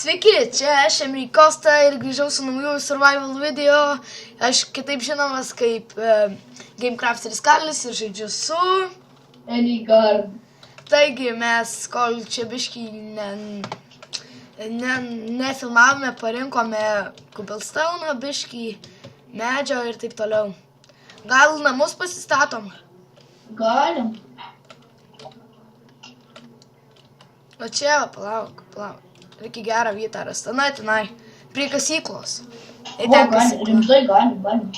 Sveiki, čia aš Emily Costa ir grįžau su nauju survival video. Aš kitaip žinomas kaip Gamecrafteris Karlis ir žaidžiu su Enigard. Taigi mes, kol čia biškį nefilmavome, parinkome Cobblestone, biškį medžio ir taip toliau. Gal namus pasistatom? Galim. O čia, palauk. Reikia gerą vietą rasti. Tenai, prie kasyklos. Rimtai galim.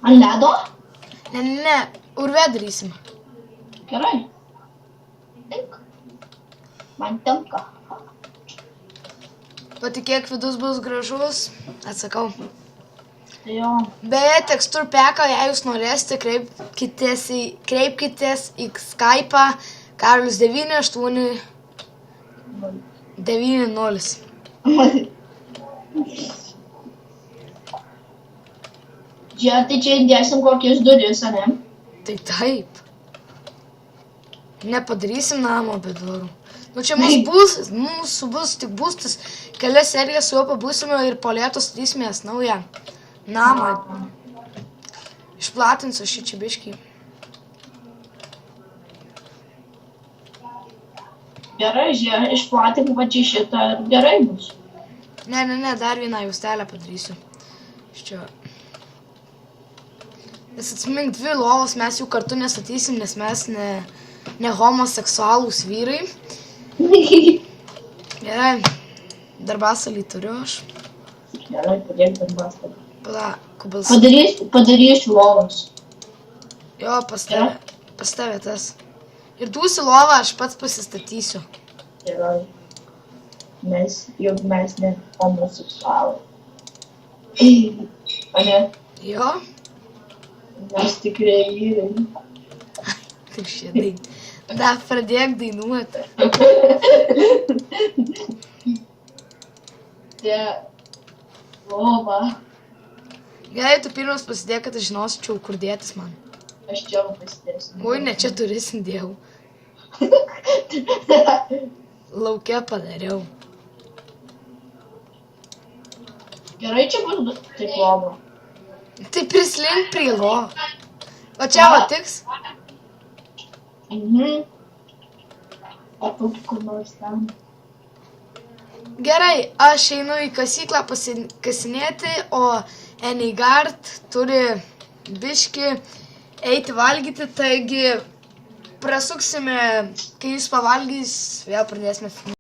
Ant ledo? Ne, urve darysim. Gerai. Tink. Man tinka. Patikėk, vidus bus gražus. Atsakau. Jo. Beje, tekstur peka, jei jūs norėsite, kreipkitės į Skype'ą Karlis 9890. Čia, tai čia įdėsim kokias duris, ane? Tai taip. Nepadarysim namo be durų. Nu čia mūsų bus tik būstas. Kelias serijas su juo pabūsime ir po lieto statysimės naują namą. Išplatinsiu šį čia biškį. Gerai, išplatink pačiai šitą ir gerai bus. Ne, dar vieną justelę padarysiu. Ščia. Nes atsimink, 2 lovos mes jų kartu nestatysim, nes mes ne homoseksualūs vyrai. Gerai, darbasalį turiu aš. Gerai, padėk darbasalį. Cobblestone. Padarysiu lovas. Jo, pas tave tas. Ir dusi lovą aš pats pasistatysiu. Gerai. Juk mes ne homoseksualai. Ane? Jo? Mes tikrai vyrai. Taip šitai. Da, pradėk dainuoti. Tie lova. Gerai, tu pirmas pasidėk, kad aš žinosiu, kur dėtis man. Aš čia pasidėsiu. Oi, ne, čia turis dėjau. Lauke padariau. Gerai, čia bus taip lova. Tai prislink prie lovą. O čia va tiks? O tu kur nors ten. Gerai, aš einu į kasyklą pasikasinėti, o Enigard turi biškį eiti valgyti, taigi prasuksime, kai jis pavalgys, vėl pradėsime filmuoti.